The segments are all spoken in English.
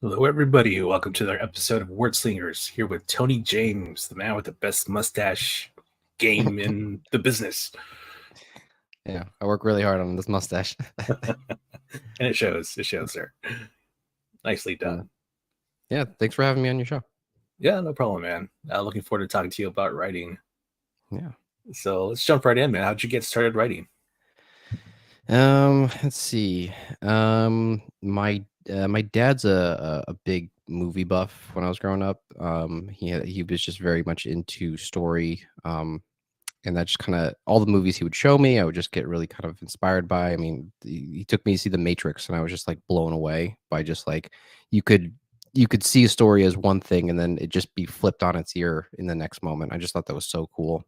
Hello, everybody. Welcome to another episode of Word Slingers. Here with Tony James, the man with the best mustache game in the business, Yeah, I work really hard on this mustache. and it shows. It shows, sir. Nicely And done. yeah, thanks for having me on your show. Yeah, no problem, man. Looking forward to talking to you about writing. Yeah. So let's jump right in, man. How'd you get started writing? Let's see. My dad's a big movie buff when I was growing up. He was just very much into story. And that just kind of all the movies he would show me, I would just get really kind of inspired by. I mean, he took me to see The Matrix, and I was just like blown away by just like you could you could see a story as one thing, and then it just be flipped on its ear in the next moment. I just thought that was so cool.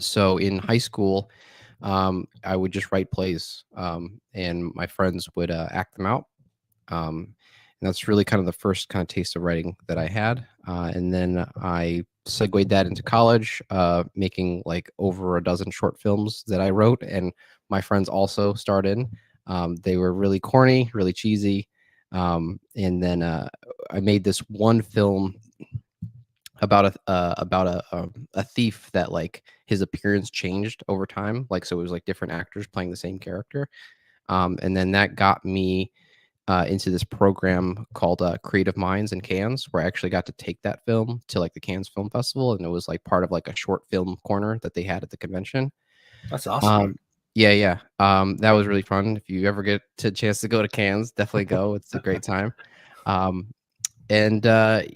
So in high school, I would just write plays, and my friends would act them out. And that's really kind of the first kind of taste of writing that I had. And then I segued that into college, making like over a dozen short films that I wrote, and my friends also starred in. They were really corny, really cheesy. And then I made this one film about a thief that like his appearance changed over time, like so it was like different actors playing the same character. And then that got me into this program called Creative Minds in Cannes, where I actually got to take that film to like the Cannes Film Festival, and it was like part of like a short film corner that they had at the convention. That's awesome. Yeah. That was really fun. If you ever get a chance to go to Cannes, definitely go. It's a great time. Um, and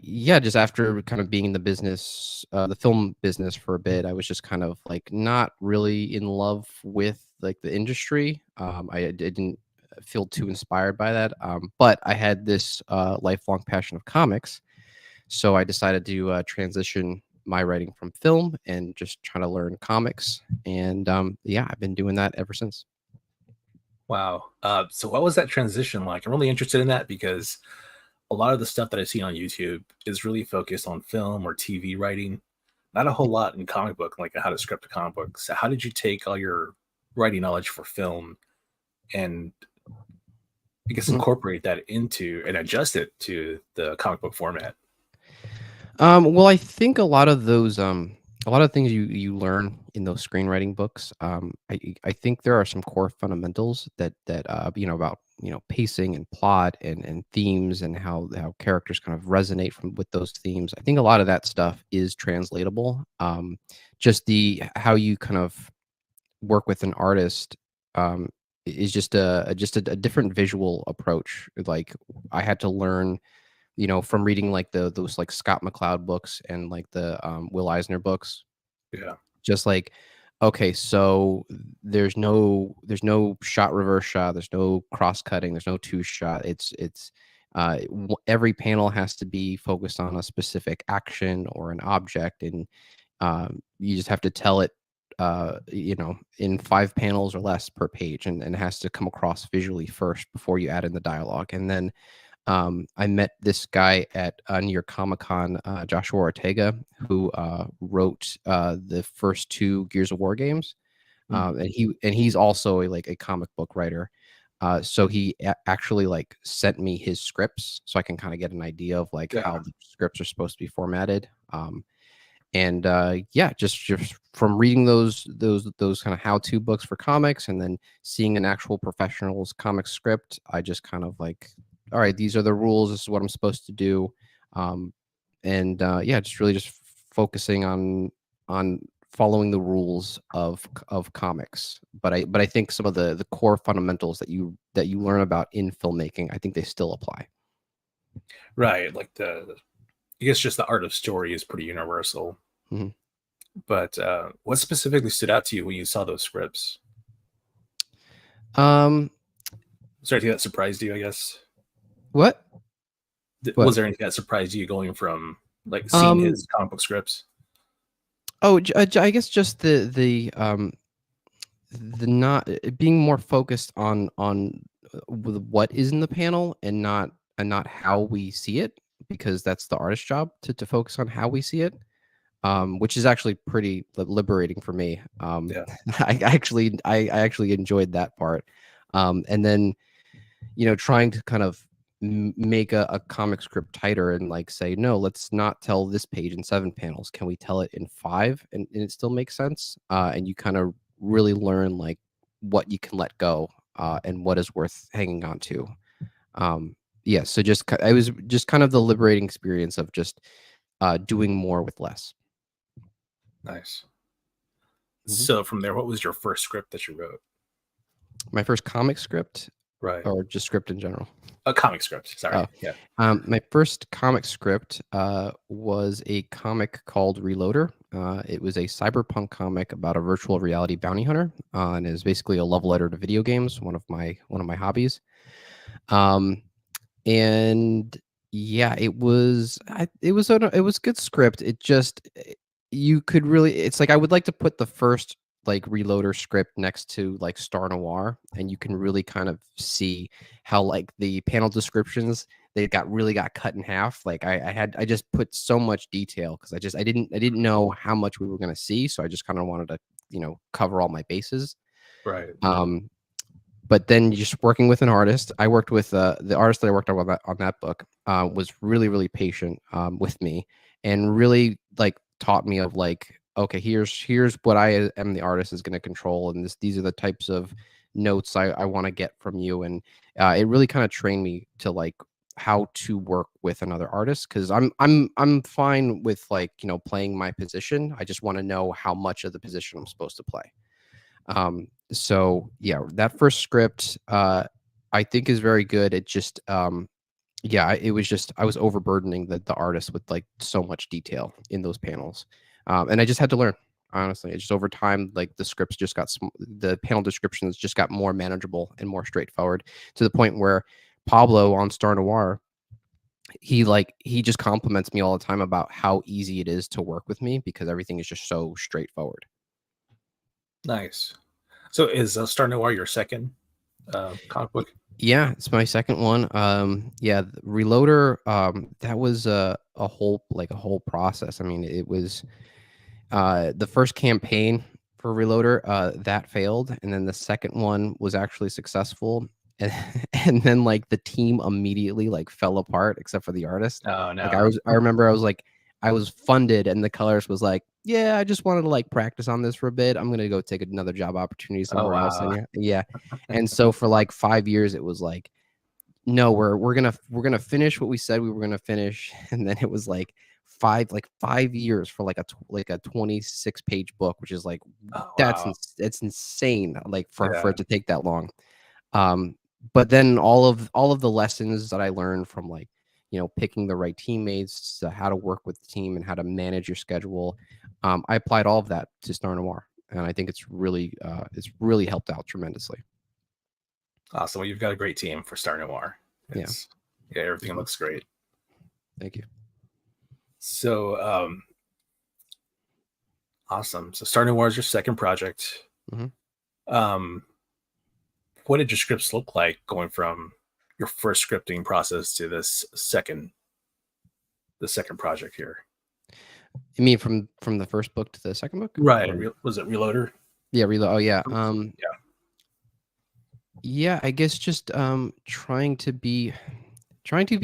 yeah, just after kind of being in the business, the film business for a bit, I was just kind of like not really in love with like the industry. I didn't feel too inspired by that, but I had this lifelong passion of comics, so I decided to transition my writing from film and just trying to learn comics. And yeah, I've been doing that ever since. Wow. So what was that transition like? I'm really interested in that because a lot of the stuff that I see on YouTube is really focused on film or TV writing, not a whole lot in comic book, like how to script a comic book. So how did you take all your writing knowledge for film and I guess incorporate that into and adjust it to the comic book format? Well, I think a lot of things you learn in those screenwriting books. I think there are some core fundamentals that about pacing and plot and themes and how characters kind of resonate from with those themes. I think a lot of that stuff is translatable. Just the how you kind of work with an artist is just a different visual approach. Like I had to learn from reading like those like Scott McCloud books and like the Will Eisner books. Yeah. Just like, okay, so there's no shot reverse shot, there's no cross cutting, there's no two shot. Every panel has to be focused on a specific action or an object, and you just have to tell it in 5 panels or less per page, and it has to come across visually first before you add in the dialogue. And then I met this guy at New York Comic Con, Joshua Ortega, who wrote the first two Gears of War games, and he's also like a comic book writer. So he actually like sent me his scripts, so I can kind of get an idea of like Yeah. how the scripts are supposed to be formatted. And yeah, just from reading those kind of how-to books for comics, and then seeing an actual professional's comic script, I just kind of like, all right, these are the rules. This is what I'm supposed to do. And yeah, just really just focusing on following the rules of comics. But I think some of the core fundamentals that you learn about in filmmaking, I think they still apply. Right. Like I guess just the art of story is pretty universal. Mm-hmm. But what specifically stood out to you when you saw those scripts? Um, Was there anything that surprised you, I guess? what? Was there anything that surprised you going from like seeing Um, his comic book scripts? oh, I guess just the not being more focused on what is in the panel, and not how we see it, because that's the artist's job to focus on how we see it, which is actually pretty liberating for me. Yeah. I actually enjoyed that part. And then trying to kind of make a comic script tighter and like say, no, let's not tell this page in 7 panels. Can we tell it in 5 and it still makes sense? And you kind of really learn like what you can let go and what is worth hanging on to. Yeah, so it was just kind of the liberating experience of just doing more with less. Nice. Mhm. So from there, what was your first script that you wrote? My first comic script, Right. or just script in general? A comic script. Sorry. Oh, Yeah. my first comic script was a comic called Reloader. It was a cyberpunk comic about a virtual reality bounty hunter, and it was basically a love letter to video games, one of my hobbies. Um, and yeah, it was a good script. You could really, it's like I would like to put the first like Reloader script next to like Star Noir, and you can really kind of see how like the panel descriptions, they really got cut in half. Like I just put so much detail because I didn't know how much we were going to see, so I just kind of wanted to cover all my bases. Right. um but then just working with an artist, I worked with the artist that I worked on that book was really really patient with me, and really like taught me of like, okay, here's what I am the artist is going to control, and these are the types of notes I want to get from you, and it really kind of trained me to like how to work with another artist, because I'm fine with like playing my position. I just want to know how much of the position I'm supposed to play. So yeah, that first script, I think is very good. It just, yeah, it was just, I was overburdening the artist with like so much detail in those panels. And I just had to learn, honestly. It just over time, like the scripts just the panel descriptions just got more manageable and more straightforward, to the point where Pablo on Star Noir, he just compliments me all the time about how easy it is to work with me because everything is just so straightforward. Nice. So is Star Noir your second comic book? Yeah, it's my second one. Yeah, Reloader. That was a whole process. I mean, it was the first campaign for Reloader that failed, and then the second one was actually successful, and and then like the team immediately like fell apart except for the artist. Oh Like no. I remember I was funded, and the colorist was like, "Yeah, I just wanted to like practice on this for a bit. I'm gonna go take another job opportunity Oh somewhere else." wow. And yeah, and so for like 5 years, it was like, no, we're gonna finish what we said we were gonna finish, and then it was like 5 years for like a 26-page book, which is like Oh wow. it's insane, like for Yeah. it to take that long. Um, but then all of the lessons that I learned from like picking the right teammates, to how to work with the team and how to manage your schedule, I applied all of that to Star Noir, and I think it's really helped out tremendously. Awesome. Well, you've got a great team for Star Noir. Yeah. It's yeah, everything Mhm. looks great. Thank you. So awesome. So Star Noir is your second project. Mhm. Um, what did your scripts look like going from your first scripting process to the second project here? You mean from the first book to the second book? Right. Or Was it Reloader? yeah, reload. Oh yeah. Yeah. Yeah, I guess just trying to be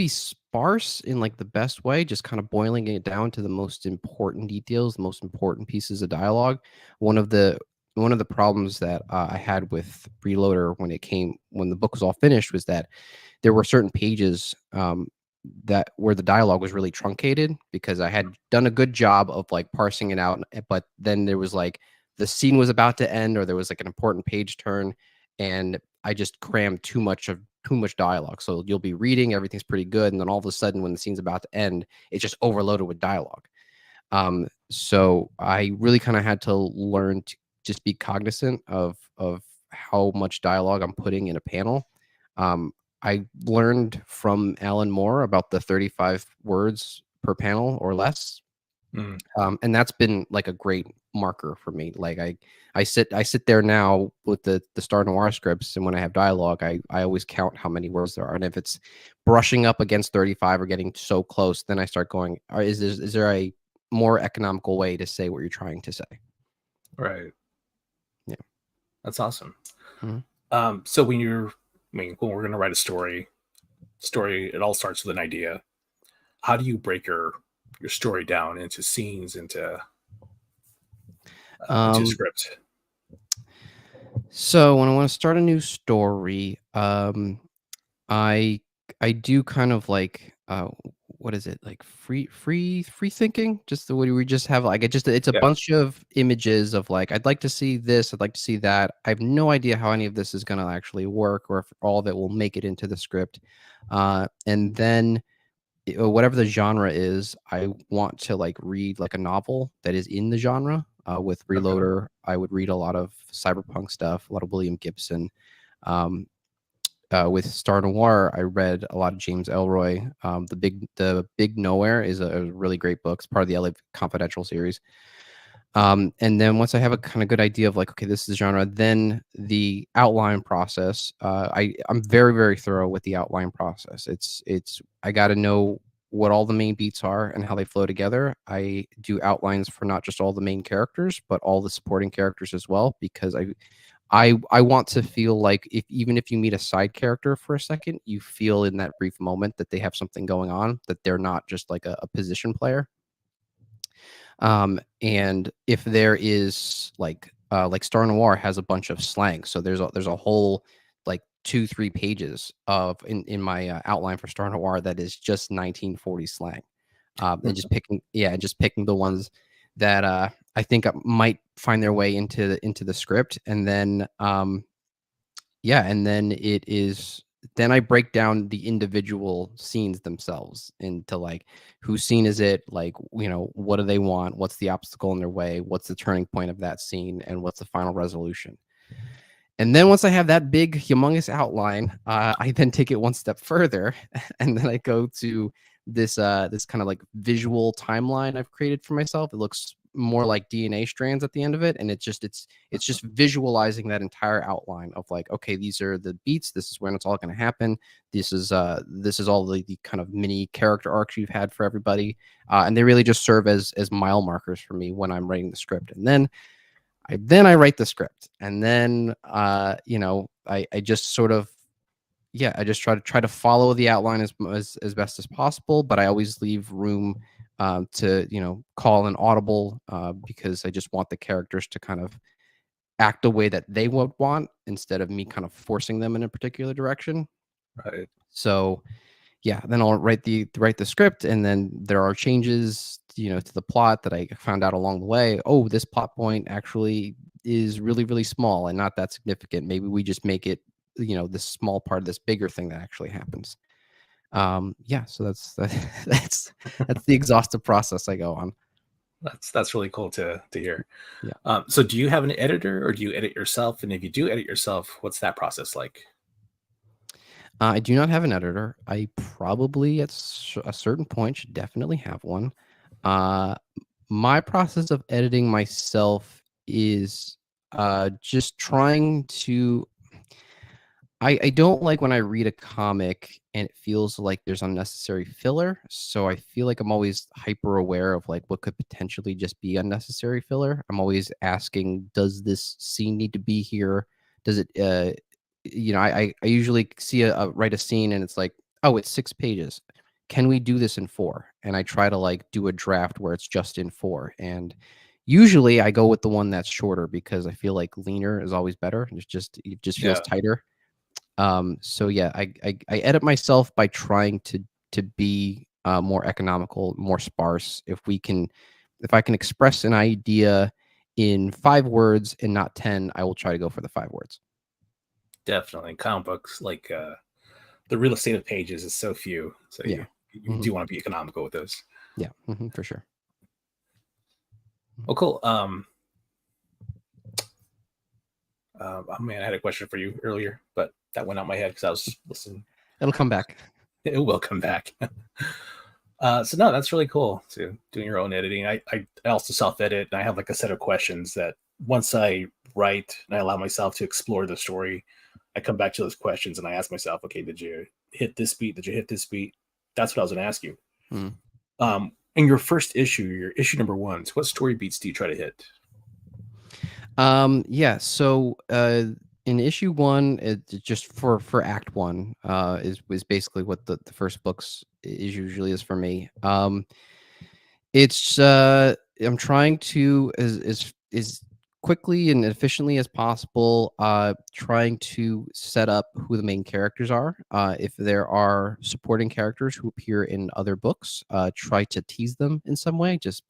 sparse in like the best way, just kind of boiling it down to the most important details, the most important pieces of dialogue. One of the one of the problems that I had with Reloader when the book was all finished was that there were certain pages that where the dialogue was really truncated because I had done a good job of like parsing it out, but then there was like the scene was about to end, or there was like an important page turn, and I just crammed too much dialogue. So you'll be reading, everything's pretty good, and then all of a sudden, when the scene's about to end, it's just overloaded with dialogue. So I really kind of had to learn to just be cognizant of how much dialogue I'm putting in a panel. Um, I learned from Alan Moore about the 35 words per panel or less, Mm, and that's been like a great marker for me. Like I sit there now with the Star Noir scripts, and when I have dialogue, I always count how many words there are, and if it's brushing up against 35 or getting so close, then I start going, is there a more economical way to say what you're trying to say? right. Yeah. That's awesome. Mhm. So when you're, I mean, when we're going to write a story, story, it all starts with an idea. How do you break your story down into scenes, into Um, script? so when I want to start a new story, I I do kind of like what is it like free thinking? Just the way we just have like it's a Yeah. bunch of images of like I'd like to see this, I'd like to see that. I have no idea how any of this is going to actually work or if all of it will make it into the script. And then whatever the genre is, I want to like read like a novel that is in the genre. With Okay. Reloader, I would read a lot of cyberpunk stuff, a lot of William Gibson. Um, with Star Noir, I read a lot of James Elroy. The Big Nowhere is a really great book. It's part of the LA Confidential series. And then once I have a kind of good idea of like, okay, this is the genre, then the outline process. I'm very thorough with the outline process. It's I got to know what all the main beats are and how they flow together. I do outlines for not just all the main characters, but all the supporting characters as well, because I want to feel like if even if you meet a side character for a second, you feel in that brief moment that they have something going on, that they're not just like a position player. And if there is like Star Noir has a bunch of slang, so there's a whole like 2-3 pages of in my outline for Star Noir that is just 1940 slang, and just picking the ones that I think might find their way into the script, and then and then then I break down the individual scenes themselves into like whose scene is it, like, what do they want, what's the obstacle in their way, what's the turning point of that scene, and what's the final resolution. And then once I have that big, humongous outline, I then take it one step further, and then I go to this kind of like visual timeline I've created for myself. It looks more like DNA strands at the end of it, and it's just visualizing that entire outline of like, okay, these are the beats. This is when it's all going to happen. This is all the kind of mini character arcs you've had for everybody, and they really just serve as mile markers for me when I'm writing the script. And then I write the script, and then I just sort of I just try to follow the outline as best as possible, but I always leave room to call an audible, because I just want the characters to kind of act the way that they would want instead of me kind of forcing them in a particular direction. Right. So then I'll write the script, and then there are changes, to the plot that I found out along the way. Oh, this plot point actually is really small and not that significant. Maybe we just make it, this small part of this bigger thing that actually happens. So that's the exhaustive process I go on. That's really cool to hear. Yeah. So do you have an editor or do you edit yourself? And if you do edit yourself, what's that process like? I do not have an editor. I probably at a certain point should definitely have one. Uh, my process of editing myself is just trying to. I don't like when I read a comic and it feels like there's unnecessary filler. So I feel like I'm always hyper aware of like what could potentially just be unnecessary filler. I'm always asking, does this scene need to be here? Does it I usually see write a scene and it's like, oh, it's 6 pages. Can we do this in 4? And I try to like do a draft where it's just in 4. And usually I go with the one that's shorter because I feel like leaner is always better. It just feels Yeah, tighter. I edit myself by trying to be more economical, more sparse. If I can express an idea in 5 words and not 10, I will try to go for the 5 words. definitely. Comic books, like the real estate of pages is so few. So Yeah. you Hmm. do want to be economical with those. Yeah. For sure. Oh, cool. Oh man, I had a question for you earlier, but that went out my head because I was listening. It'll come back. It will come back. So no, that's really cool. So doing your own editing. I also self edit, and I have like a set of questions that once I write and I allow myself to explore the story, I come back to those questions and I ask myself, okay, did you hit this beat? Did you hit this beat? That's what I was going to ask you. Mm. In your first issue, your issue number 1, so what story beats do you try to hit? Yeah. So in issue one, just for Act One, is basically what the first books is usually is for me. It's I'm trying to as quickly and efficiently as possible, trying to set up who the main characters are. If there are supporting characters who appear in other books, try to tease them in some way. Just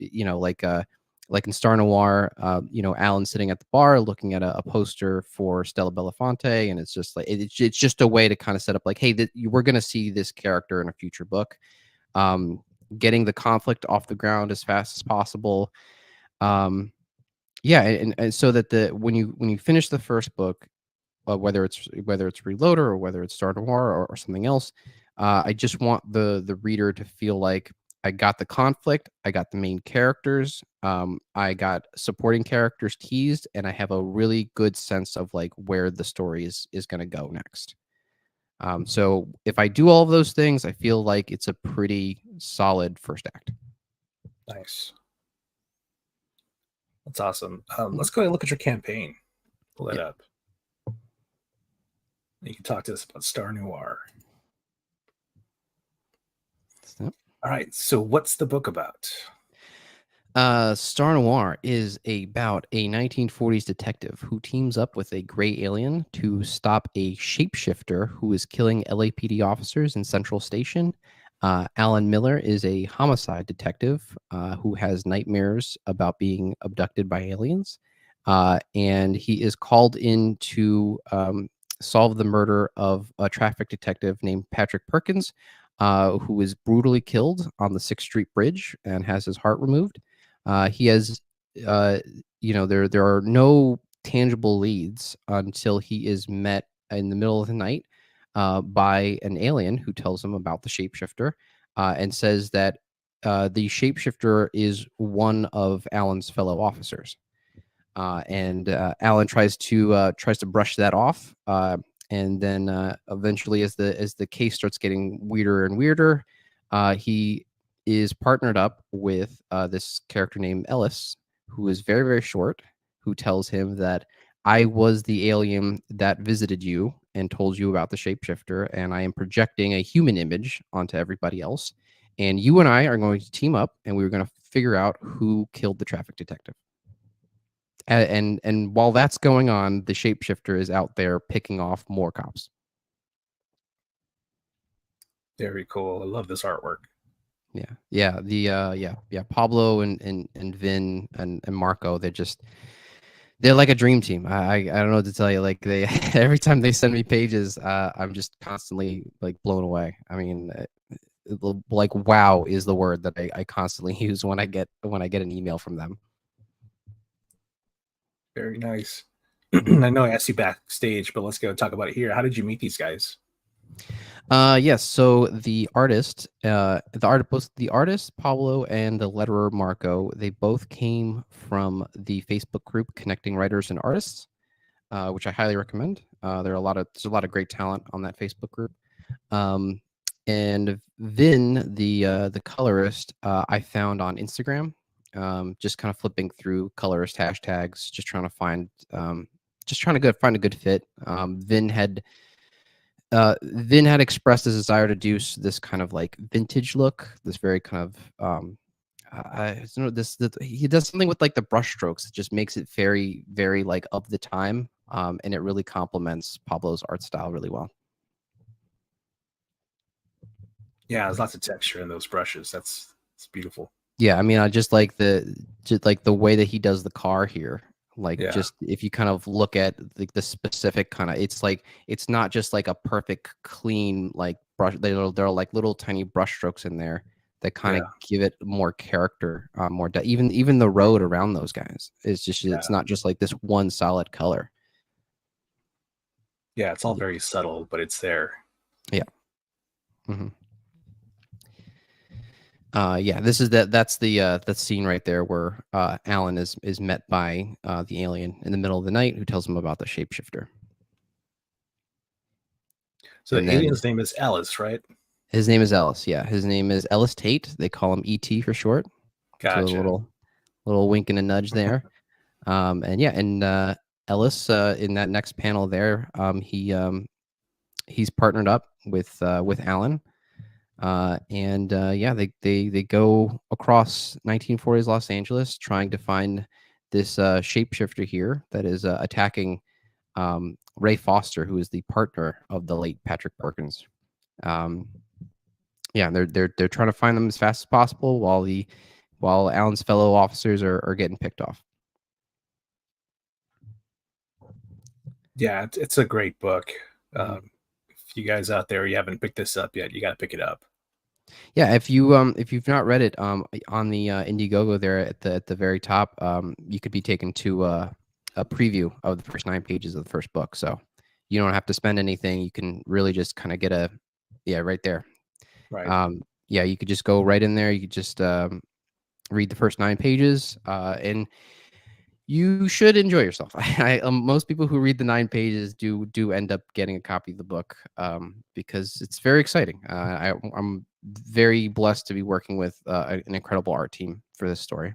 like in Star Noir, Alan sitting at the bar looking at a poster for Stella Belafonte, and it's just like it's just a way to kind of set up like, hey, we're going to see this character in a future book. Um, Getting the conflict off the ground as fast as possible. Yeah, and so that the when you finish the first book, whether it's Reloader or whether it's Star Noir or something else, I just want the reader to feel like I got the conflict, I got the main characters, I got supporting characters teased, and I have a really good sense of like where the story is going to go next. So if I do all of those things, I feel like it's a pretty solid first act. Nice. That's awesome. Let's go ahead and look at your campaign. Pull that Yeah. up. You can talk to us about Star Noir. So, All right. So, what's the book about? Star Noir is about a 1940s detective who teams up with a gray alien to stop a shapeshifter who is killing LAPD officers in Central Station. Alan Miller is a homicide detective who has nightmares about being abducted by aliens. And he is called in to solve the murder of a traffic detective named Patrick Perkins, who is brutally killed on the 6th Street Bridge and has his heart removed. He has, there are no tangible leads until he is met in the middle of the night by an alien who tells him about the shapeshifter and says that the shapeshifter is one of Alan's fellow officers. And Alan tries to brush that off, and then eventually, as the case starts getting weirder and weirder, he is partnered up with this character named Ellis, who is very, very short, who tells him that I was the alien that visited you and told you about the shapeshifter, and I am projecting a human image onto everybody else. And you and I are going to team up, and we're going to figure out who killed the traffic detective. And while that's going on, the shapeshifter is out there picking off more cops. Very cool. I love this artwork. Yeah. Pablo and Vin and Marco, they're like a dream team. I don't know what to tell you. Like they every time they send me pages, I'm just constantly like blown away. I mean, like wow is the word that I constantly use when I get an email from them. Very nice. Mhm. I know I asked you backstage, but let's go talk about it here. How did you meet these guys? Yes. So both the artist Pablo and the letterer Marco, they both came from the Facebook group Connecting Writers and Artists, which I highly recommend. There's a lot of great talent on that Facebook group. Um, and Vin, the colorist, I found on Instagram, just kind of flipping through colorist hashtags, just trying to find, find a good fit. Vin had expressed his desire to do this kind of like vintage look, this very kind of I don't know he does something with like the brush strokes that just makes it very, very like of the time, and it really complements Pablo's art style really well. Yeah, there's lots of texture in those brushes. It's beautiful. Yeah, I mean, I just like the way that he does the car here. Like, Yeah, just if you kind of look at the specific kind of, it's like it's not just like a perfect clean like brush. There are like little tiny brush strokes in there that kind yeah, of give it more character, even the road around those guys is just yeah, it's not just like this one solid color. yeah. It's all very subtle, but it's there. Yeah. hmm yeah, that's the scene right there where Alan is met by the alien in the middle of the night who tells him about the shapeshifter. So And the then alien's name is Alice, right? his name is Ellis. Yeah, his name is Ellis Tate. They call him ET for short. So a Gotcha. little wink and a nudge there. And yeah, and Ellis in that next panel there. He's partnered up with Alan, and yeah, they go across 1940s Los Angeles trying to find this shapeshifter here that is attacking Ray Foster, who is the partner of the late Patrick Perkins. Yeah, they're trying to find them as fast as possible while Alan's fellow officers are getting picked off. Yeah, it's a great book. If you guys out there, you haven't picked this up yet, you got to pick it up. Yeah, if you've not read it, on the Indiegogo there at the very top, you could be taken to a preview of the first 9 pages of the first book. So you don't have to spend anything. You can really just kind of get right there. Right. Yeah, you could just go right in there. You could just read the first 9 pages, and you should enjoy yourself. Most people who read the 9 pages do end up getting a copy of the book, because it's very exciting. I'm very blessed to be working with an incredible art team for this story.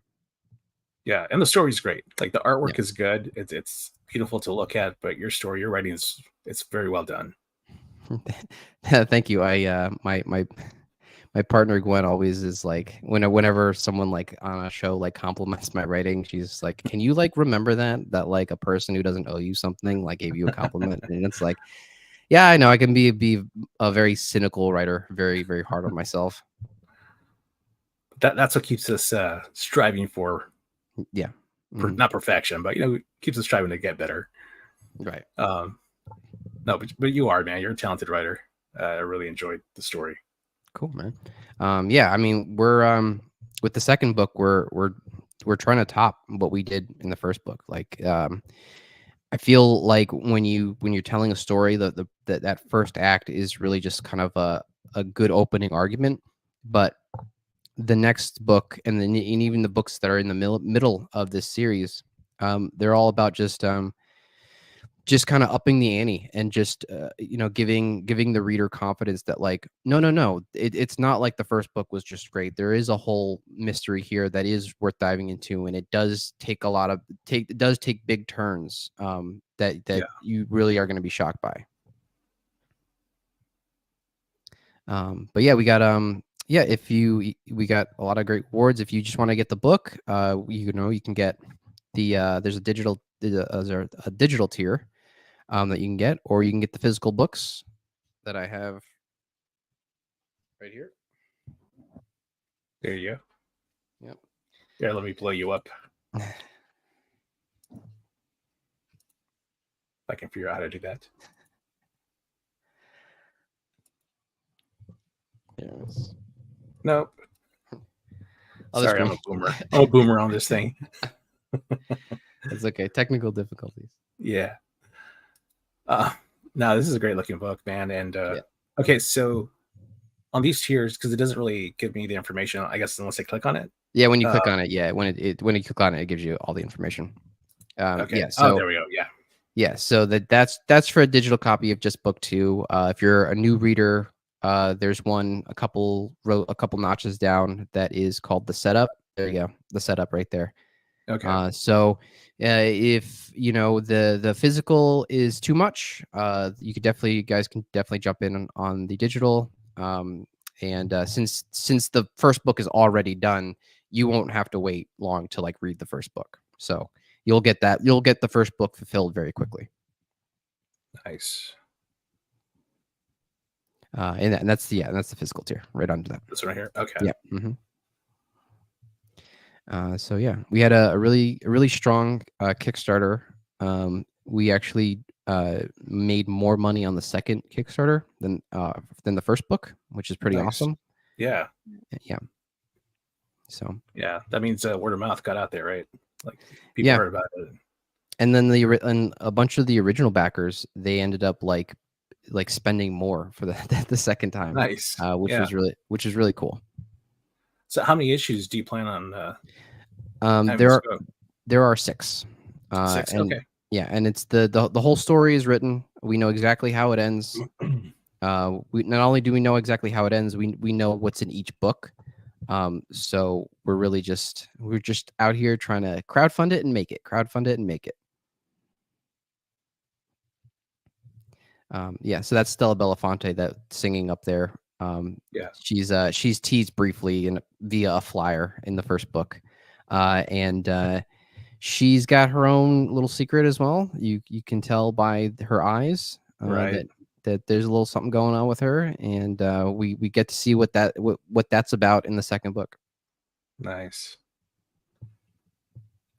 Yeah, and the story's great. Like the artwork Yeah. is good. It's beautiful to look at, but your story, your writing is it's very well done. Thank you. My partner Gwen always is like, whenever someone like on a show like compliments my writing, she's like, "Can you like remember that like a person who doesn't owe you something like gave you a compliment?" And it's like, yeah, I know I can be a very cynical writer, very very hard on myself. That's what keeps us striving for Yeah. not perfection, but keeps us striving to get better. Right. No, but you are, man. You're a talented writer. I really enjoyed the story. Cool, man. Yeah, I mean, we're with the second book, we're trying to top what we did in the first book. Like, I feel like when you're telling a story, that first act is really just kind of a good opening argument, but the next book and even the books that are in the middle of this series, they're all about just kind of upping the ante and just giving the reader confidence that like no, it's not like the first book was just great. There is a whole mystery here that is worth diving into, and it does take big turns that Yeah. you really are going to be shocked by. But yeah, we got we got a lot of great awards. If you just want to get the book, you can get there's a digital tier that you can get, or you can get the physical books that I have right here. There you go. Yep. Yeah, let me blow you up. If I can figure out how to do that. Yes. Nope. Other Sorry, screen. I'm a boomer. I'm a boomer on this thing. It's okay. Technical difficulties. Yeah. No, this is a great looking book, man. And Yeah. okay, so on these tiers, because it doesn't really give me the information, I guess, unless I click on it. Yeah, when you click on it, yeah, when you click on it, it gives you all the information. Okay. Yeah. Oh, So there we go. Yeah. yeah, so that's for a digital copy of just book 2. If you're a new reader, there's a couple notches down that is called the setup. There you go, the setup right there. Okay. So if the physical is too much, you guys can definitely jump in on the digital. And since the first book is already done, you won't have to wait long to like read the first book. So you'll get the first book fulfilled very quickly. Nice. And that's the physical tier right under that. This one right here. Okay. Yeah. So yeah, we had a really strong Kickstarter. We actually made more money on the second Kickstarter than the first book, which is pretty awesome. Yeah. Yeah. So yeah, that means word of mouth got out there, right? Like people heard about it. And then a bunch of the original backers, they ended up like spending more for the second time. Nice. Which is really cool. So how many issues do you plan on there are 6. 6. And okay. Yeah, and it's the whole story is written. We know exactly how it ends. We not only do we know exactly how it ends, we know what's in each book. So we're just out here trying to crowdfund it and make it. Yeah, so that's Stella Belafonte that singing up there. Yeah. She's teased briefly in via a flyer in the first book, and she's got her own little secret as well. You can tell by her eyes Right. that there's a little something going on with her, and we get to see what that's about in the second book. Nice.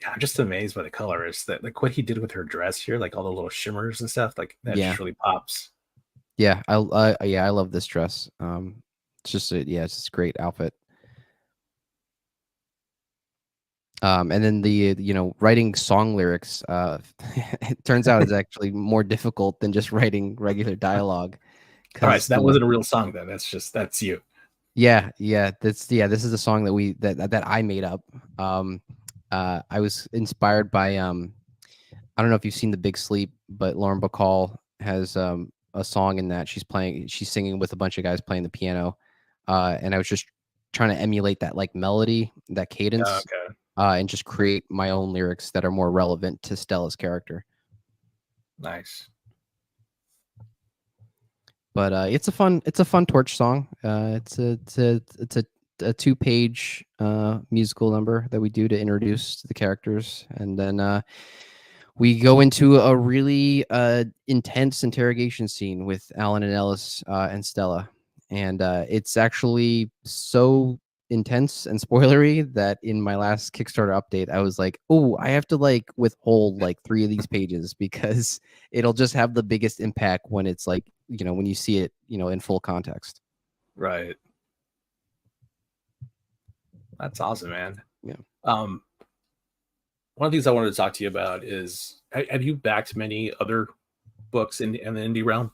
Yeah, I'm just amazed by the colors that like what he did with her dress here, like all the little shimmers and stuff, like that Yeah, just really pops. yeah, yeah, I love this dress. It's just yeah, it's just a great outfit. And then the writing song lyrics, it turns out is actually more difficult than just writing regular dialogue, All right, because so that wasn't a real song then. That's you. this is a song that I made up. Um, I was inspired by I don't know if you've seen The Big Sleep, but Lauren Bacall has a song in that she's singing with a bunch of guys playing the piano, and I was just trying to emulate that like melody, that cadence, Okay. and just create my own lyrics that are more relevant to Stella's character. Nice. But it's a fun Torch song. It's a 2-page musical number that we do to introduce the characters, and then we go into a really intense interrogation scene with Alan and Ellis and Stella, and it's actually so intense and spoilery that in my last Kickstarter update, I was like, "Oh, I have to like withhold like 3 of these pages because it'll just have the biggest impact when it's like when you see it in full context." Right. That's awesome, man. Yeah. Um, one of the things I wanted to talk to you about is have you backed many other books in the indie realm?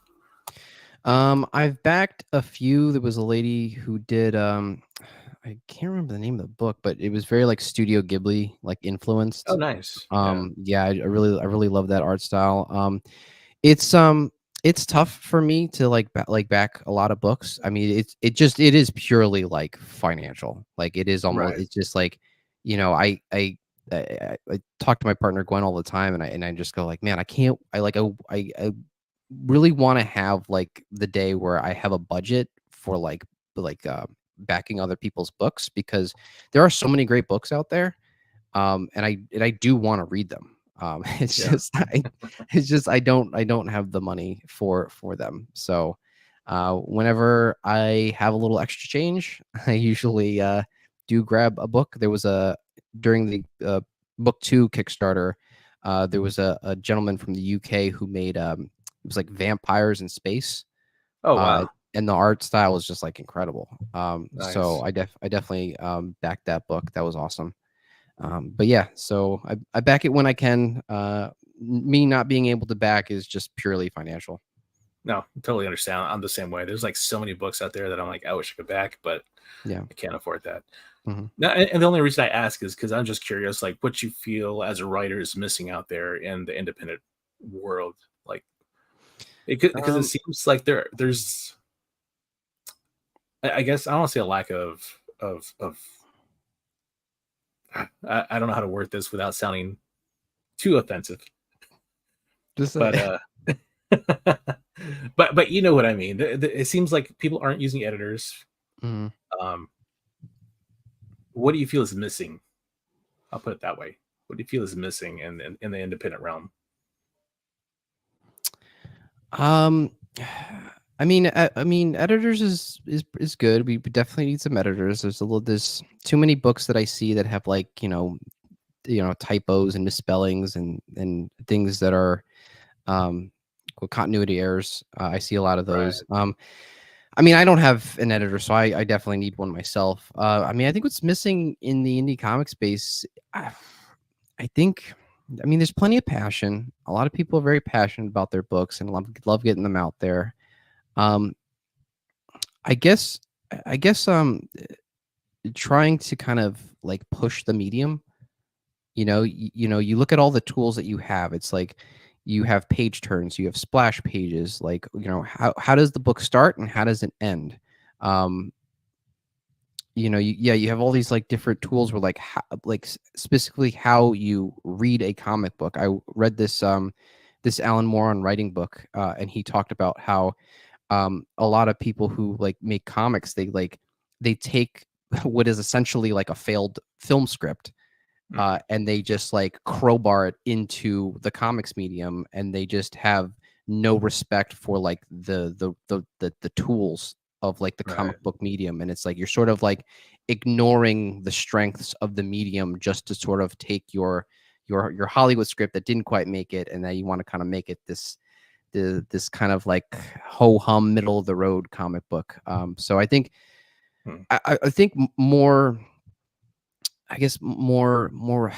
I've backed a few. There was a lady who did I can't remember the name of the book, but it was very like Studio Ghibli like Oh, influenced. nice. Yeah. Yeah, I really love that art style. It's it's tough for me to back a lot of books. I mean, it is purely like financial. Like it is almost Right. it's just like, I talk to my partner Gwen all the time, and I just go like, man, I can't. I really want to have like the day where I have a budget for backing other people's books, because there are so many great books out there, and I do want to read them. It's Yeah. just I don't have the money for them. So whenever I have a little extra change, I usually do grab a book. There was a during the book 2 Kickstarter, there was a gentleman from the UK who made it was like vampires in space, Oh, uh, wow. and the art style was just like incredible. So Nice. I definitely backed that book. That was awesome. But yeah, so I back it when I can. Me not being able to back is just purely financial. No, totally understand. I'm the same way. There's like so many books out there that I'm like, I wish I could back, but Yeah. I can't afford that. Hmm. No, and the only reason I ask is because I'm just curious, like what you feel as a writer is missing out there in the independent world. Like because it Um, seems like there's I guess I don't want to say a lack of I don't know how to word this without sounding too offensive, just but but you know what I mean. It seems like people aren't using editors. mhm. Um, what do you feel is missing? I'll put it that way. What do you feel is missing in the independent realm? um, I mean, editors is good. We definitely need some editors. There's too many books that I see that have like typos and misspellings and things that are um continuity errors. I see a lot of Right. those. I mean, I don't have an editor, so I definitely need one myself. I mean, I think what's missing in the indie comic space, I, I think, I mean, there's plenty of passion. A lot of people are very passionate about their books and love getting them out there. Um, I guess, I guess, trying to kind of like push the medium. You look at all the tools that you have. It's like you have page turns, you have splash pages. Like, how does the book start and how does it end? Um, you have all these like different tools where specifically how you read a comic book. I read this this Alan Moore on Writing book, and he talked about how a lot of people who like make comics, they take what is essentially like a failed film script, Mhm. and they just like crowbar it into the comics medium, and they just have no respect for like the tools of like the comic Right. book medium. And it's like you're sort of like ignoring the strengths of the medium just to sort of take your Hollywood script that didn't quite make it, and now you want to kind of make it this kind of like ho hum middle of the road comic book. So I think Hmm. I think more, I guess more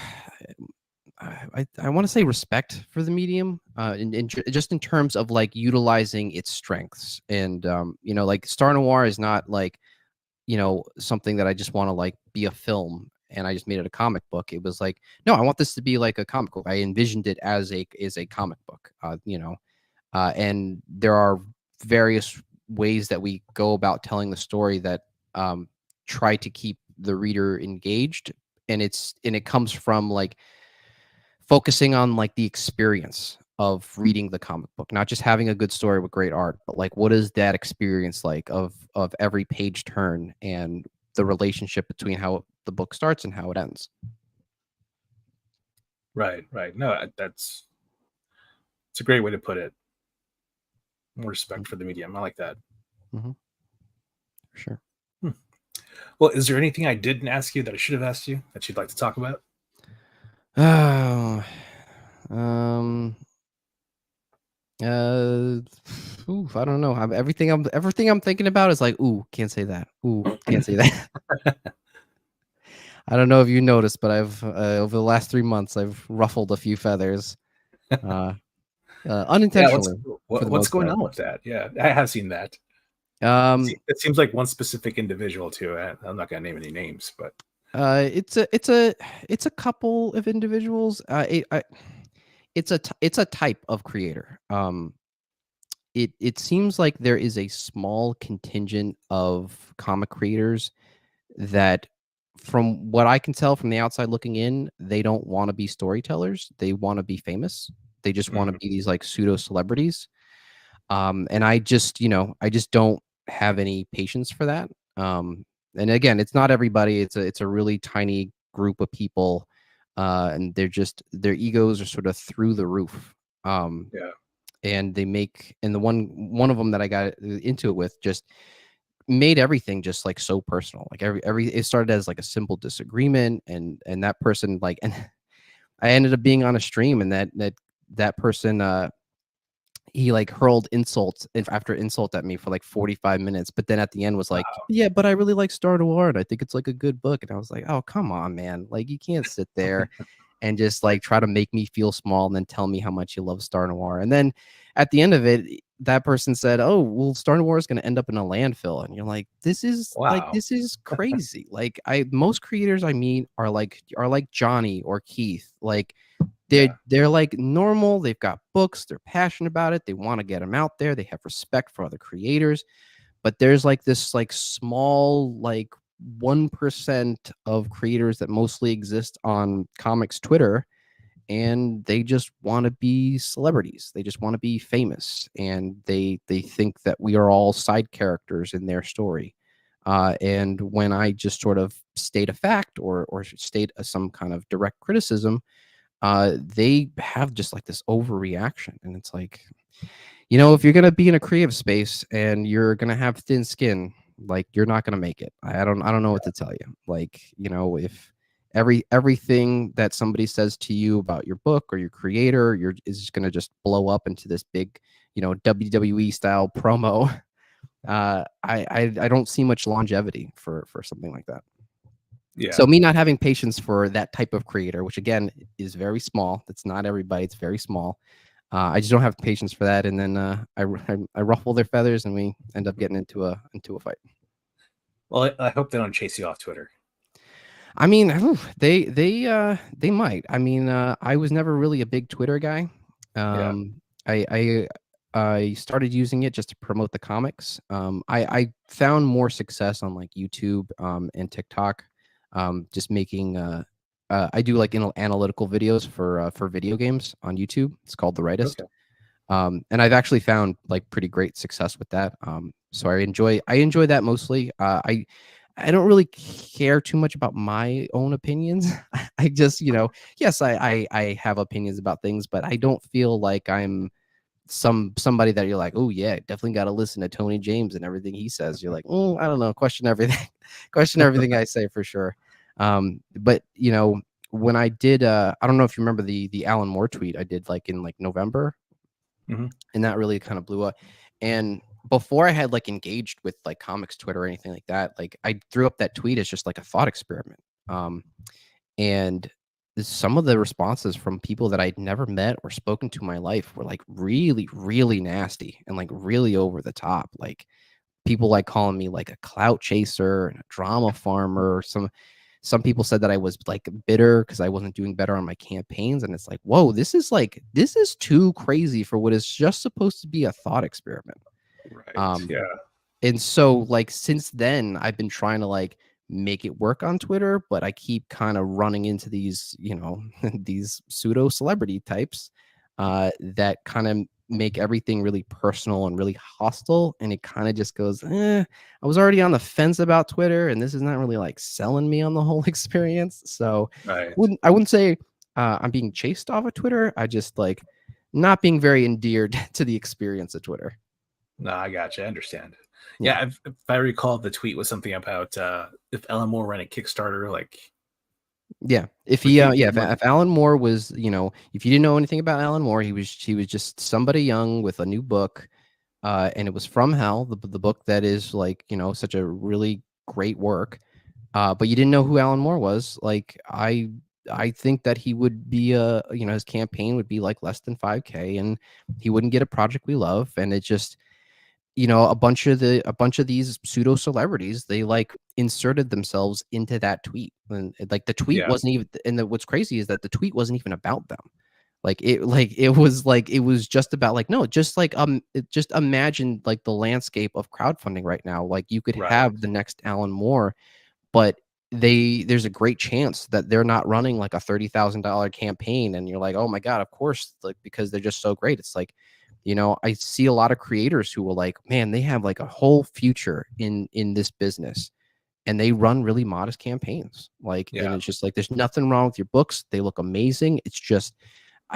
I want to say respect for the medium, just in terms of like utilizing its strengths. And like Star Noir is not like, something that I just want to like be a film and I just made it a comic book. It was like, no, I want this to be like a comic book. I envisioned it as a comic book. And there are various ways that we go about telling the story that try to keep the reader engaged, and it comes from like focusing on like the experience of reading the comic book, not just having a good story with great art, but like what is that experience like of every page turn and the relationship between how the book starts and how it ends. Right. Right. No, that's it's a great way to put it. More respect for the medium. I like that. Mm-hmm. Sure. Hmm. Well, is there anything I didn't ask you that I should have asked you that you'd like to talk about? Oh, um, uh, I don't know. Everything I'm thinking about is like, ooh, can't say that. Ooh, can't say that. I don't know if you noticed, but I've over the last 3 months, I've ruffled a few feathers, uh, Yeah. unintentionally for the What's most going part. on with that? Yeah, I have seen that. Um, It seems like one specific individual too. I'm not gonna name any names, but it's a couple of individuals. It's a type of creator. It seems like there is a small contingent of comic creators that, from what I can tell from the outside looking in, they don't want to be storytellers. They want to be famous. They just want to mhm. be these like pseudo celebrities. And I just don't have any patience for that. And again, it's not everybody. It's a really tiny group of people, and their egos are sort of through the roof. Um, Yeah. and the one of them that I got into it with just made everything just like so personal. Like every it started as like a simple disagreement, and that person like, and I ended up being on a stream, and that person he like hurled insults after insult at me for like 45 minutes, but then at the end was like, Wow. yeah, but I really like Star Noir and I think it's like a good book. And I was like, oh, come on, man, like you can't sit there and just like try to make me feel small and then tell me how much you love Star Noir. And then at the end of it, that person said, oh, well, Star Noir is going to end up in a landfill. And you're like, Wow. this is crazy. Like most creators I meet are like Johnny or Keith. Like they're Yeah. they're like normal. They've got books. They're passionate about it. They want to get them out there. They have respect for other creators. But there's like this like small like 1% of creators that mostly exist on comics Twitter, and they just want to be celebrities. They just want to be famous, and they think that we are all side characters in their story. And when I just sort of state a fact or state some kind of direct criticism, they have just like this overreaction. And it's like, if you're gonna be in a creative space and you're gonna have thin skin, like you're not gonna make it. I don't know what to tell you. Like, if everything that somebody says to you about your book or your creator, is just gonna just blow up into this big, WWE style promo. I don't see much longevity for something like that. Yeah. So me not having patience for that type of creator, which again is very small, that's not everybody, it's very small. I just don't have patience for that, and then I ruffle their feathers, and we end up getting into a fight. Well, I hope they don't chase you off Twitter. I mean, they might. I mean, I was never really a big Twitter guy. Yeah. I started using it just to promote the comics. I found more success on like YouTube and TikTok. Just making I do like analytical videos for video games on YouTube. It's called The Rightist. Okay. And I've actually found like pretty great success with that. So I enjoy that mostly. I don't really care too much about my own opinions. I just, yes, I have opinions about things, but I don't feel like I'm somebody that you're like, oh yeah, definitely got to listen to Tony James and everything he says. You're like, I don't know, question everything, question everything I say for sure. But when I did, I don't know if you remember the Alan Moore tweet I did like in like November, Mhm. and that really kind of blew up. And before I had like engaged with like comics Twitter or anything like that, like I threw up that tweet as just like a thought experiment. And some of the responses from people that I'd never met or spoken to in my life were like really, really nasty and like really over the top. Like people like calling me like a clout chaser and a drama farmer. Some people said that I was like bitter because I wasn't doing better on my campaigns. And it's like, whoa, this is too crazy for what is just supposed to be a thought experiment. Right. Um, Yeah. and so like since then I've been trying to like make it work on Twitter, but I keep kind of running into these, these pseudo celebrity types that kind of make everything really personal and really hostile. And it kind of just goes, I was already on the fence about Twitter, and this is not really like selling me on the whole experience. So Right. I wouldn't say I'm being chased off of Twitter. I just like not being very endeared to the experience of Twitter. No, I gotcha. I understand. Yeah. Yeah, if I recall, the tweet was something about if Ellen Moore ran a Kickstarter, like Yeah. If like he, he yeah, like if Alan Moore was, if you didn't know anything about Alan Moore, he was just somebody young with a new book, and it was From Hell, the book that is like, such a really great work. But you didn't know who Alan Moore was. Like I think that he would be his campaign would be like less than 5K, and he wouldn't get a project we love, and it just a bunch of these pseudo celebrities, they like inserted themselves into that tweet, and like the tweet yeah, wasn't even, and what's crazy is that the tweet wasn't even about them. Like it was just about like, no, just like just imagine like the landscape of crowdfunding right now. Like you could right. have the next Alan Moore, but there's a great chance that they're not running like a $30,000 campaign, and you're like, oh my god, of course, like because they're just so great. It's like, I see a lot of creators who will like, man, they have like a whole future in this business, and they run really modest campaigns. Like, and Yeah, it's just like there's nothing wrong with your books. They look amazing. It's just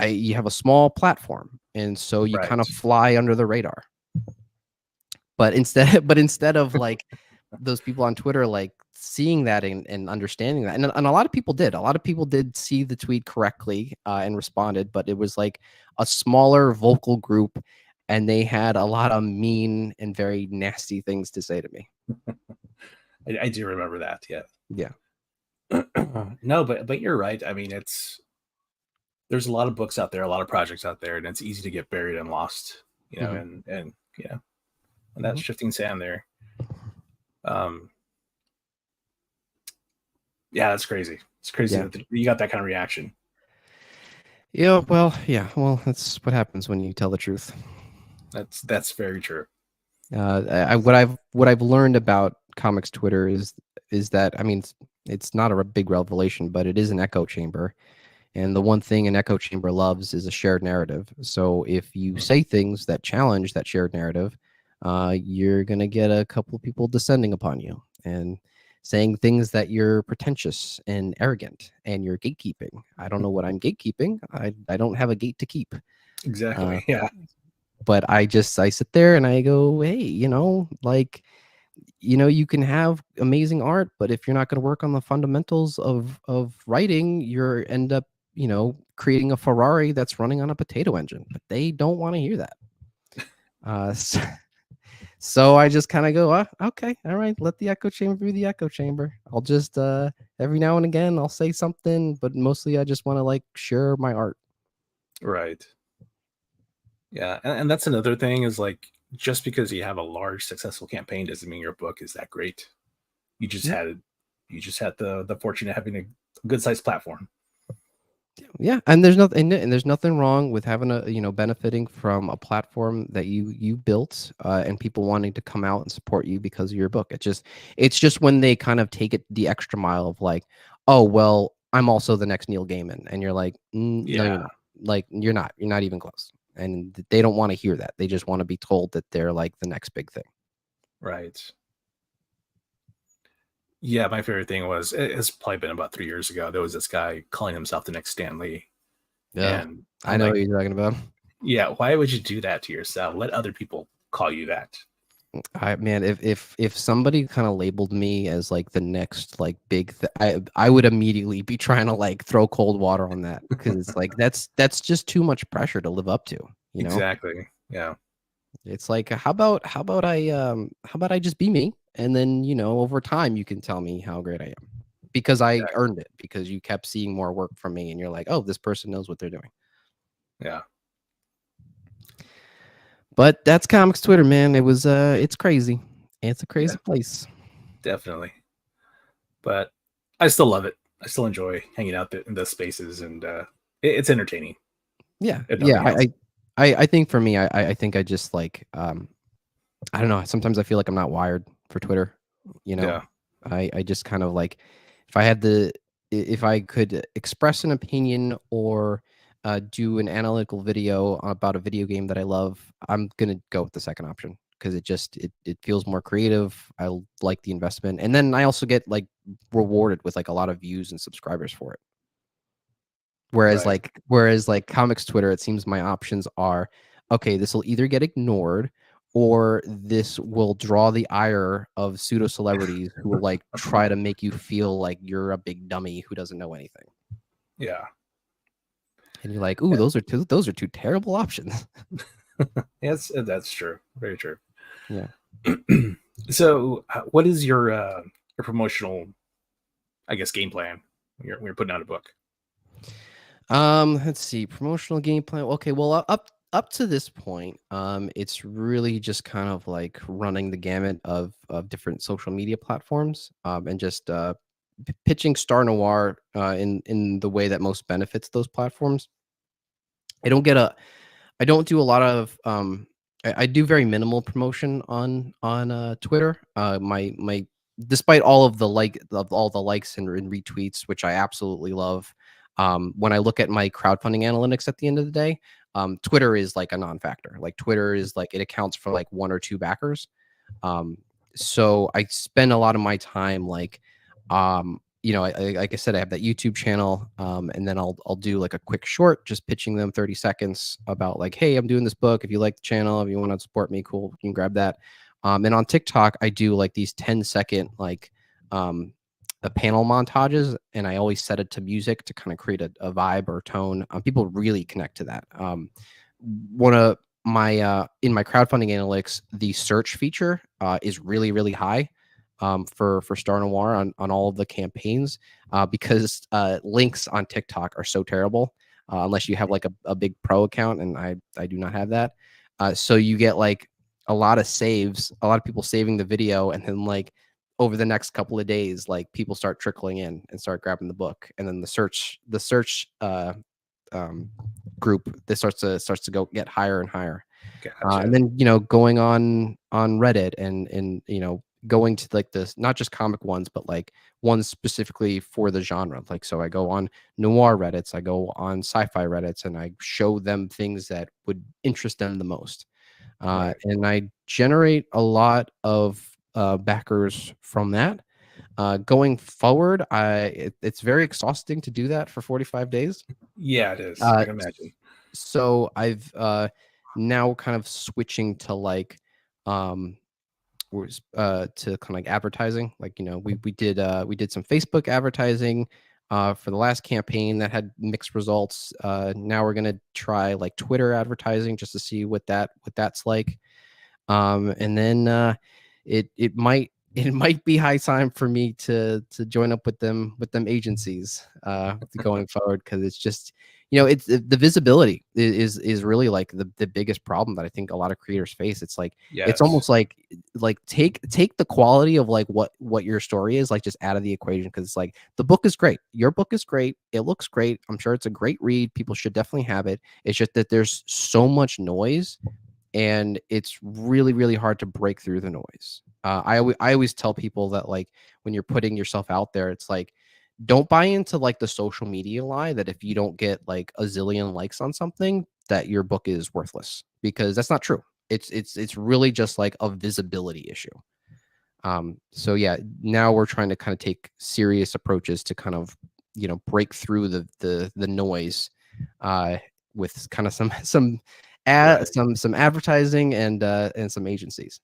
you have a small platform, and so you kind right. of fly under the radar. But instead of like those people on Twitter like seeing that and understanding that, and a lot of people did. A lot of people did see the tweet correctly and responded, but it was like a smaller vocal group, and they had a lot of mean and very nasty things to say to me. I do remember that. Yeah. Yeah. No, but you're right. I mean, there's a lot of books out there, a lot of projects out there, and it's easy to get buried and lost. Hmm. And and that's Hmm. shifting sand there. Um, yeah, that's crazy. It's crazy Yeah. that you got that kind of reaction. Yeah. Well, yeah. Well, that's what happens when you tell the truth. That's very true. What I've learned about comics Twitter is that, I mean, it's not a big revelation, but it is an echo chamber. And the one thing an echo chamber loves is a shared narrative. So if you Hmm. say things that challenge that shared narrative, you're going to get a couple of people descending upon you and saying things that you're pretentious and arrogant and you're gatekeeping. I don't know what I'm gatekeeping. I don't have a gate to keep. Uh, Exactly. Yeah. but I sit there and I go, hey, like, you can have amazing art, but if you're not going to work on the fundamentals of writing, you're end up, creating a Ferrari that's running on a potato engine. But they don't want to hear that. So, so I just kind of go, okay, all right, let the echo chamber be the echo chamber. I'll just every now and again I'll say something, but mostly I just want to like share my art. Right. Yeah, and that's another thing is like just because you have a large successful campaign doesn't mean your book is that great. You just Yeah. had you just had the fortune of having a good sized platform. Yeah, and there's nothing wrong with having a, benefiting from a platform that you built, and people wanting to come out and support you because of your book. It's just when they kind of take it the extra mile of like, oh well, I'm also the next Neil Gaiman, and you're like, no, you're Yeah. not. Like you're not even close. and they don't want to hear that. They just want to be told that they're like the next big thing. Right. Yeah, my favorite thing was it's probably been about 3 years ago. There was this guy calling himself the next Stan Lee, Yeah, and I I'm know like, what you're talking about. yeah, why would you do that to yourself? Let other people call you that. Man, if somebody kind of labeled me as like the next like big I would immediately be trying to like throw cold water on that, because it's like that's just too much pressure to live up to, you know? Exactly. Yeah. It's like how about I just be me, and then, over time you can tell me how great I am, because I Exactly. earned it, because you kept seeing more work from me and you're like, "Oh, this person knows what they're doing." Yeah. But that's comics Twitter, man. It's crazy. It's a Yeah. crazy place. Definitely. But I still love it. I still enjoy hanging out in those spaces, and it's entertaining, Yeah. if Yeah, nothing else. I think for me, I think I just like, I don't know, sometimes I feel like I'm not wired for Twitter, you know? Yeah. I just kind of like, if I had the if I could express an opinion, or do an analytical video about a video game that I love, I'm gonna go with the second option, because it feels more creative. Like the investment, and then I also get like rewarded with like a lot of views and subscribers for it. Right. Whereas like comics Twitter, it seems my options are, okay, this will either get ignored, or this will draw the ire of pseudo celebrities who will like try to make you feel like you're a big dummy who doesn't know anything. Yeah. And you're like, ooh, those are two terrible options. Yes, that's true. Very true. Yeah. So, what is your promotional, I guess, game plan when you're putting out a book? Let's see, promotional game plan. Okay, well, up to this point, it's really just kind of like running the gamut of different social media platforms, and just pitching Star Noir in the way that most benefits those platforms. I don't get a I don't do a lot of I do very minimal promotion on Twitter. My Despite all of the likes and retweets, which I absolutely love. When I look at my crowdfunding analytics at the end of the day, Twitter is like a non-factor. Like Twitter is like, it accounts for like one or two backers. Um, so I spend a lot of my time like, like I said, I have that YouTube channel, and then I'll do like a quick short, just pitching them 30 seconds about like, hey, I'm doing this book. If you like the channel, if you want to support me, cool, you can grab that. And on TikTok, I do like these 10-second like panel montages, and I always set it to music to kind of create a vibe or tone. People really connect to that. One of my In my crowdfunding analytics, the search feature is really high, for Star Noir on all of the campaigns, because links on TikTok are so terrible, unless you have like a big pro account, and I do not have that. So you get like a lot of saves, a lot of people saving the video, and then like over the next couple of days, like people start trickling in and start grabbing the book, and then the search um, group, this starts to go get higher and higher. And Gotcha. then, going on Reddit, and going to like this, not just comic ones, but like ones specifically for the genre. Like, so I go on noir Reddits, I go on sci-fi Reddits, and I show them things that would interest them the most. Right. And I generate a lot of backers from that. Going forward, it's very exhausting to do that for 45 days. Yeah, it is. I Uh, can imagine. so I've now kind of switching to like, um to kind of like advertising. Like, we did some Facebook advertising for the last campaign that had mixed results. Now we're gonna try like Twitter advertising, just to see what that's like. And then it might it might be high time for me to join up with them agencies going forward, because it's just, it's the visibility is really like the biggest problem that I think a lot of creators face. It's like, it's Yes. almost like take the quality of like what your story is, like, just out of the equation, because it's like, the book is great, your book is great, it looks great, I'm sure it's a great read, people should definitely have it. It's just that there's so much noise, and it's really hard to break through the noise. I always tell people that, like, when you're putting yourself out there, it's like, don't buy into like the social media lie that if you don't get like a zillion likes on something, that your book is worthless, because that's not true. It's really just like a visibility issue. So yeah, now we're trying to kind of take serious approaches to kind of, break through the noise, with kind of Right. some advertising and some agencies.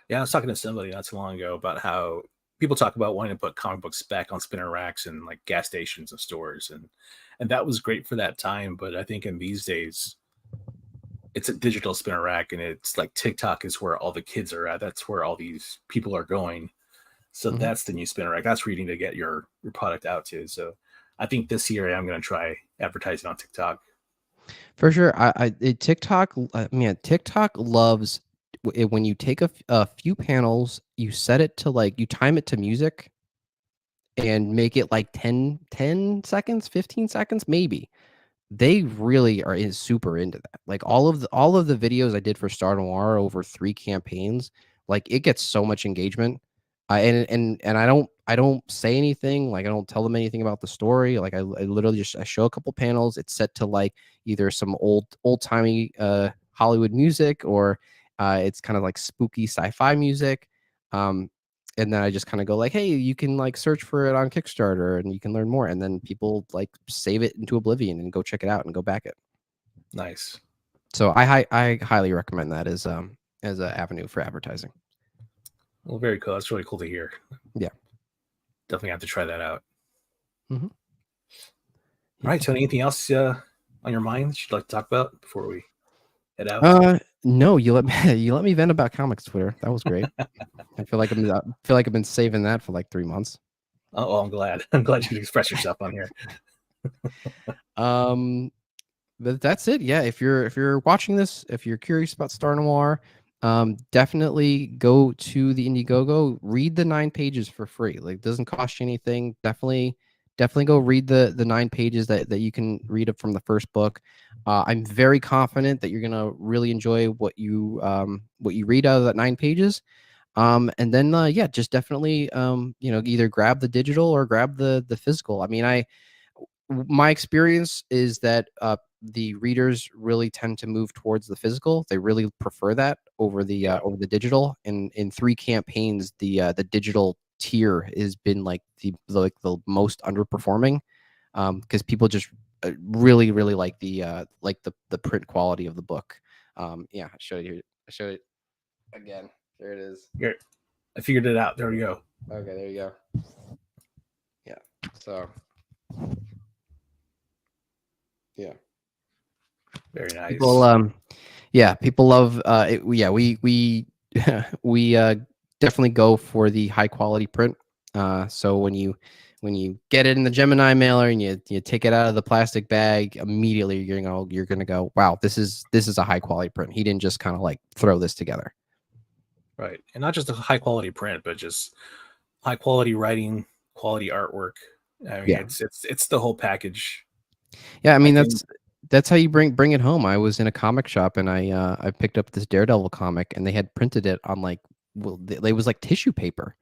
Yeah, I was talking to somebody not too long ago about how people talk about wanting to put comic books back on spinner racks and like gas stations and stores, and that was great for that time. But I think in these days, it's a digital spinner rack, and it's like TikTok is where all the kids are at. That's where all these people are going. So Mhm. that's the new spinner rack. That's where you need to get your product out to. So I think this year I'm going to try advertising on TikTok. For sure. TikTok, man, TikTok loves when you take a few panels, you set it to like, you time it to music and make it like 10 seconds, 15 seconds, maybe. They really are super into that. Like all of the videos I did for Star Noir over 3 campaigns, like it gets so much engagement. And I don't say anything, like I don't tell them anything about the story. Like I literally just I show a couple panels. It's set to like either some old-timey Hollywood music, or it's kind of like spooky sci-fi music. Um and then I just kind of go like, "Hey, you can like search for it on Kickstarter and you can learn more." And then people like save it into oblivion and go check it out and go back it. Nice. So I highly recommend that as an avenue for advertising. Well, very cool. That's really cool to hear. Yeah. Definitely have to try that out. Hmm. All Yeah. right, Tony, anything else on your mind that you'd like to talk about before we head out? No, you let me you let me vent about comics Twitter. That was great. I feel like I've been saving that for like 3 months. Oh, I'm glad. I'm glad you could express yourself on here. Um, but that's it. Yeah, if you're watching this, if you're curious about Star Noir, definitely go to the Indiegogo. Read the 9 pages for free. Like, it doesn't cost you anything. Definitely go read the 9 pages that you can read up from the first book. I'm very confident that you're gonna really enjoy what you read out of that 9 pages. And then yeah, just definitely either grab the digital or grab the physical. I mean, my experience is that the readers really tend to move towards the physical. They really prefer that Yeah. over the digital. In 3 campaigns, the digital tier has been like the most underperforming, because people just really like the print quality of the book. Yeah, I showed you. I showed it again. There it is. Here, I figured it out. There we go. Okay, there you go. Yeah. So yeah. Very People, nice. yeah, people love. Yeah, we we definitely go for the high quality print. So when you get it in the Gemini mailer and you take it out of the plastic bag, immediately you're gonna go, wow, this is a high quality print. He didn't just kind of like throw this together. Right. And not just a high quality print, but just high quality writing, quality artwork. I mean, Yeah, it's the whole package. yeah. I I mean, think that's how you bring it home. I was in a comic shop and I picked up this Daredevil comic and they had printed it on like, well, it was like tissue paper.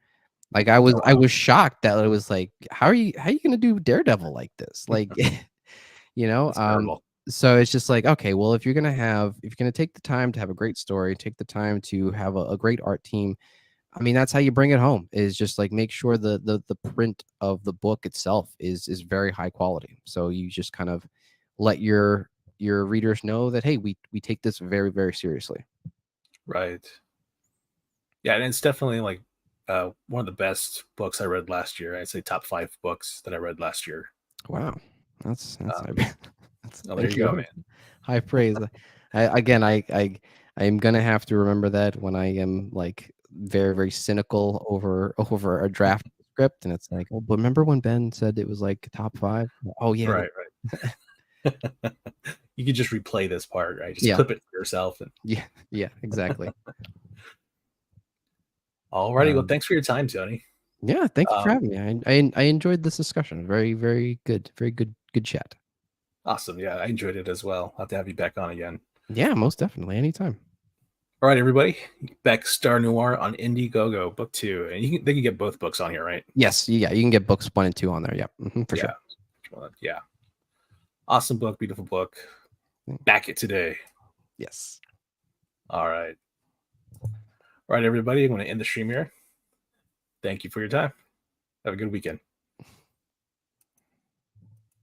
Like oh I wow, was shocked that it was like, how are you gonna do Daredevil like this? Like, you know, that's terrible. so it's just like, okay, well, if you're gonna take the time to have a great story, take the time to have a great art team. I mean, that's how you bring it home, is just like make sure the print of the book itself is very high quality. So you just kind of let your readers know that, hey, we take this very, very seriously. Right. Yeah, and it's definitely like one of the best books I read last year. I'd say top 5 books that I read last year. Wow. That's Um, that's oh, there thank you go, you. man. High praise. I am gonna have to remember that when I am like very, very cynical over a draft script, and it's like, oh, but remember when Ben said it was like top 5? Oh yeah, Right, right. You could just replay this part, right? Just yeah, clip it for yourself. And yeah, yeah, exactly. alrighty, well, Um, thanks for your time, Tony. yeah, thank you for Um, having me. I enjoyed this discussion. Very, very good chat. awesome. Yeah, I enjoyed it as well. I'll have to have you back on again. Yeah, most definitely. Anytime. All right, everybody. Back Star Noir on Indiegogo, book 2. And they can get both books on here, right? Yes, yeah, you can get books 1 and 2 on there. Yeah, for Yeah. sure. Yeah. Awesome book, beautiful book. Back it today. Yes. All right. All right, everybody. I'm going to end the stream here. Thank you for your time. Have a good weekend.